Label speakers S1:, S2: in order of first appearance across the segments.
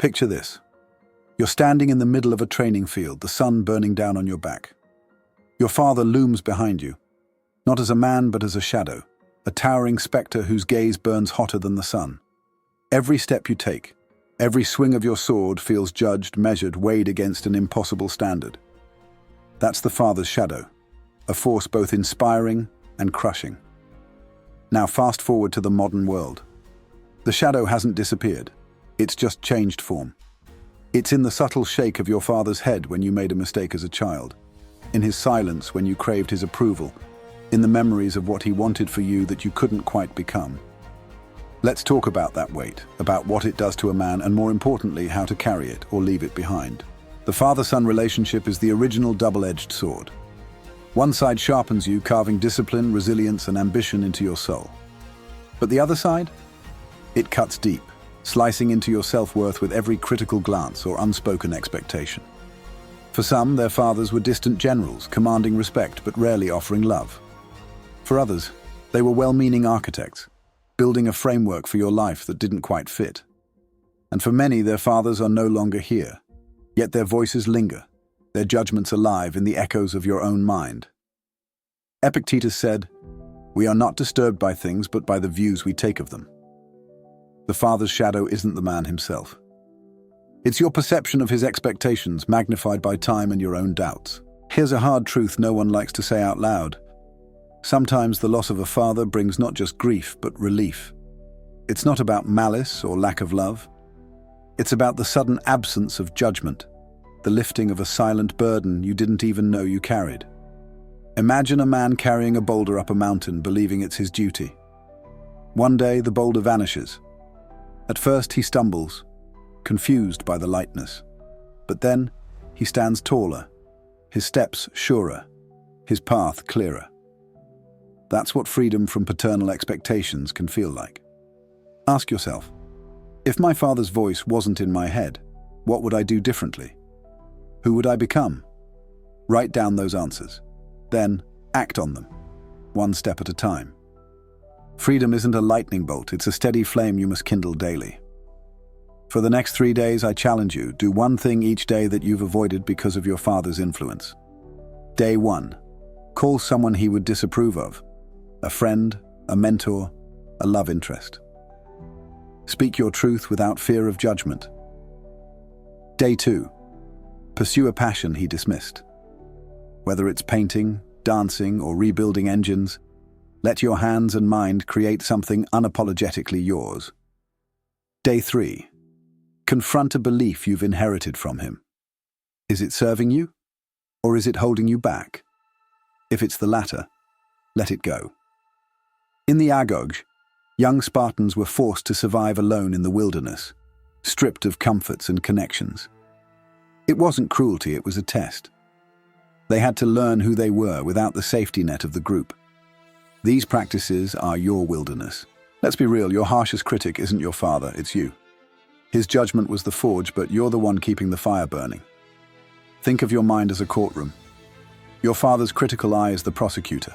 S1: Picture this. You're standing in the middle of a training field, the sun burning down on your back. Your father looms behind you, not as a man but as a shadow, a towering spectre whose gaze burns hotter than the sun. Every step you take, every swing of your sword feels judged, measured, weighed against an impossible standard. That's the father's shadow, a force both inspiring and crushing. Now fast forward to the modern world. The shadow hasn't disappeared. It's just changed form. It's in the subtle shake of your father's head when you made a mistake as a child, in his silence when you craved his approval, in the memories of what he wanted for you that you couldn't quite become. Let's talk about that weight, about what it does to a man, and more importantly, how to carry it or leave it behind. The father-son relationship is the original double-edged sword. One side sharpens you, carving discipline, resilience, and ambition into your soul. But the other side? It cuts deep, slicing into your self-worth with every critical glance or unspoken expectation. For some, their fathers were distant generals, commanding respect but rarely offering love. For others, they were well-meaning architects, building a framework for your life that didn't quite fit. And for many, their fathers are no longer here, yet their voices linger, their judgments alive in the echoes of your own mind. Epictetus said, "We are not disturbed by things, but by the views we take of them." The father's shadow isn't the man himself. It's your perception of his expectations magnified by time and your own doubts. Here's a hard truth no one likes to say out loud. Sometimes the loss of a father brings not just grief, but relief. It's not about malice or lack of love. It's about the sudden absence of judgment, the lifting of a silent burden you didn't even know you carried. Imagine a man carrying a boulder up a mountain, believing it's his duty. One day, the boulder vanishes. At first, he stumbles, confused by the lightness. But then, he stands taller, his steps surer, his path clearer. That's what freedom from paternal expectations can feel like. Ask yourself, if my father's voice wasn't in my head, what would I do differently? Who would I become? Write down those answers. Then, act on them, one step at a time. Freedom isn't a lightning bolt, it's a steady flame you must kindle daily. For the next 3 days, I challenge you, do one thing each day that you've avoided because of your father's influence. Day 1. Call someone he would disapprove of. A friend, a mentor, a love interest. Speak your truth without fear of judgment. Day 2. Pursue a passion he dismissed. Whether it's painting, dancing, or rebuilding engines, let your hands and mind create something unapologetically yours. Day 3. Confront a belief you've inherited from him. Is it serving you, or is it holding you back? If it's the latter, let it go. In the Agog, young Spartans were forced to survive alone in the wilderness, stripped of comforts and connections. It wasn't cruelty, it was a test. They had to learn who they were without the safety net of the group. These practices are your wilderness. Let's be real, your harshest critic isn't your father, it's you. His judgment was the forge, but you're the one keeping the fire burning. Think of your mind as a courtroom. Your father's critical eye is the prosecutor,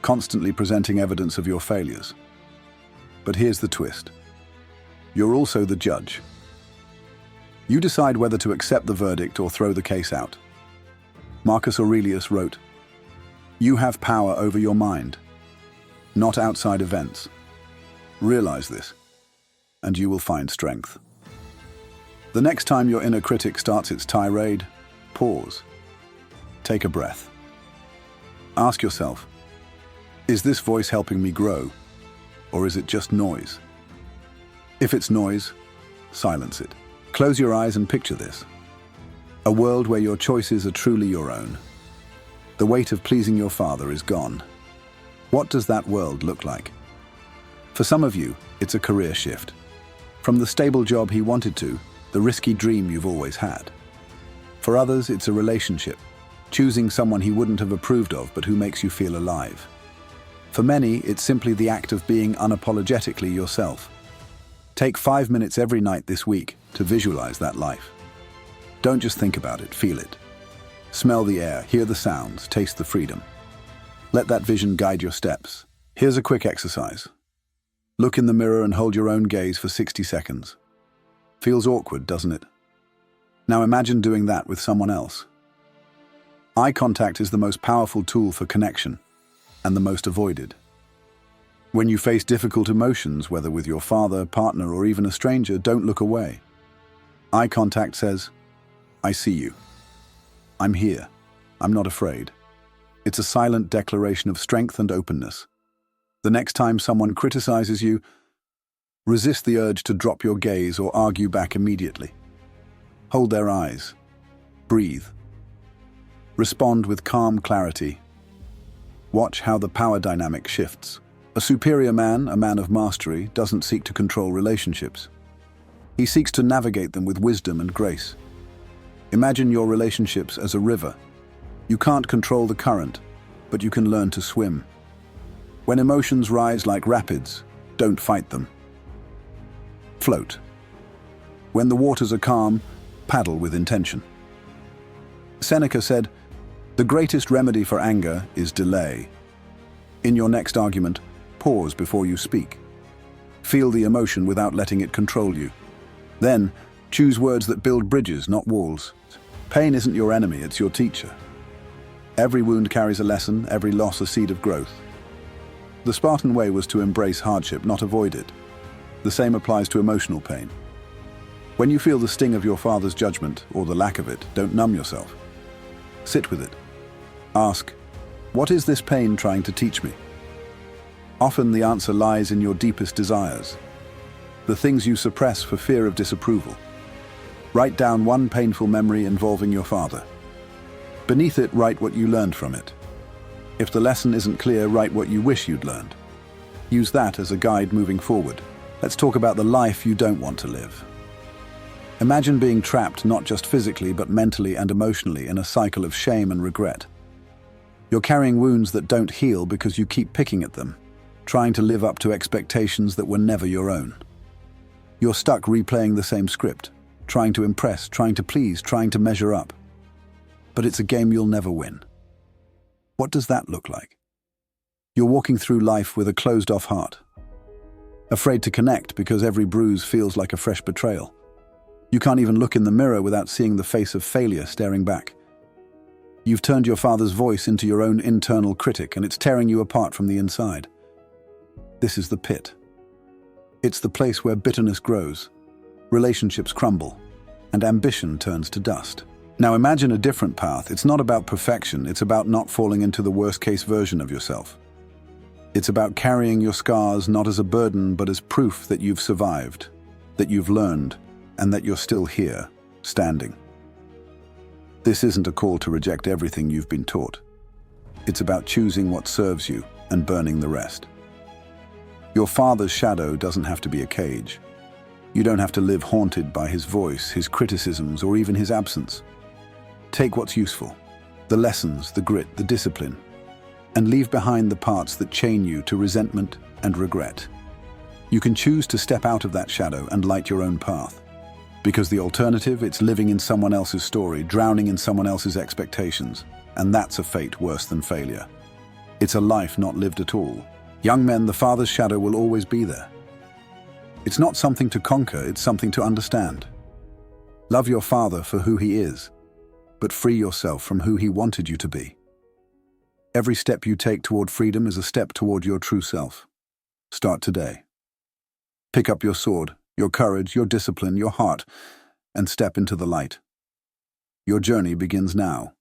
S1: constantly presenting evidence of your failures. But here's the twist. You're also the judge. You decide whether to accept the verdict or throw the case out. Marcus Aurelius wrote, "You have power over your mind, not outside events. Realize this, and you will find strength." The next time your inner critic starts its tirade, pause. Take a breath. Ask yourself, is this voice helping me grow, or is it just noise? If it's noise, silence it. Close your eyes and picture this. A world where your choices are truly your own. The weight of pleasing your father is gone. What does that world look like? For some of you, it's a career shift. From the stable job he wanted to, the risky dream you've always had. For others, it's a relationship, choosing someone he wouldn't have approved of but who makes you feel alive. For many, it's simply the act of being unapologetically yourself. Take 5 minutes every night this week to visualize that life. Don't just think about it, feel it. Smell the air, hear the sounds, taste the freedom. Let that vision guide your steps. Here's a quick exercise. Look in the mirror and hold your own gaze for 60 seconds. Feels awkward, doesn't it? Now imagine doing that with someone else. Eye contact is the most powerful tool for connection, and the most avoided. When you face difficult emotions, whether with your father, partner, or even a stranger, don't look away. Eye contact says, "I see you. I'm here. I'm not afraid." It's a silent declaration of strength and openness. The next time someone criticizes you, resist the urge to drop your gaze or argue back immediately. Hold their eyes. Breathe. Respond with calm clarity. Watch how the power dynamic shifts. A superior man, a man of mastery, doesn't seek to control relationships. He seeks to navigate them with wisdom and grace. Imagine your relationships as a river. You can't control the current, but you can learn to swim. When emotions rise like rapids, don't fight them. Float. When the waters are calm, paddle with intention. Seneca said, "The greatest remedy for anger is delay." In your next argument, pause before you speak. Feel the emotion without letting it control you. Then, choose words that build bridges, not walls. Pain isn't your enemy, it's your teacher. Every wound carries a lesson, every loss a seed of growth. The Spartan way was to embrace hardship, not avoid it. The same applies to emotional pain. When you feel the sting of your father's judgment, or the lack of it, don't numb yourself. Sit with it. Ask, what is this pain trying to teach me? Often the answer lies in your deepest desires, the things you suppress for fear of disapproval. Write down one painful memory involving your father. Beneath it, write what you learned from it. If the lesson isn't clear, write what you wish you'd learned. Use that as a guide moving forward. Let's talk about the life you don't want to live. Imagine being trapped not just physically but mentally and emotionally in a cycle of shame and regret. You're carrying wounds that don't heal because you keep picking at them, trying to live up to expectations that were never your own. You're stuck replaying the same script, trying to impress, trying to please, trying to measure up. But it's a game you'll never win. What does that look like? You're walking through life with a closed-off heart, afraid to connect because every bruise feels like a fresh betrayal. You can't even look in the mirror without seeing the face of failure staring back. You've turned your father's voice into your own internal critic, and it's tearing you apart from the inside. This is the pit. It's the place where bitterness grows, relationships crumble, and ambition turns to dust. Now imagine a different path. It's not about perfection, it's about not falling into the worst-case version of yourself. It's about carrying your scars not as a burden, but as proof that you've survived, that you've learned, and that you're still here, standing. This isn't a call to reject everything you've been taught. It's about choosing what serves you and burning the rest. Your father's shadow doesn't have to be a cage. You don't have to live haunted by his voice, his criticisms, or even his absence. Take what's useful, the lessons, the grit, the discipline, and leave behind the parts that chain you to resentment and regret. You can choose to step out of that shadow and light your own path. Because the alternative, it's living in someone else's story, drowning in someone else's expectations, and that's a fate worse than failure. It's a life not lived at all. Young men, the father's shadow will always be there. It's not something to conquer, it's something to understand. Love your father for who he is, but free yourself from who he wanted you to be. Every step you take toward freedom is a step toward your true self. Start today. Pick up your sword, your courage, your discipline, your heart, and step into the light. Your journey begins now.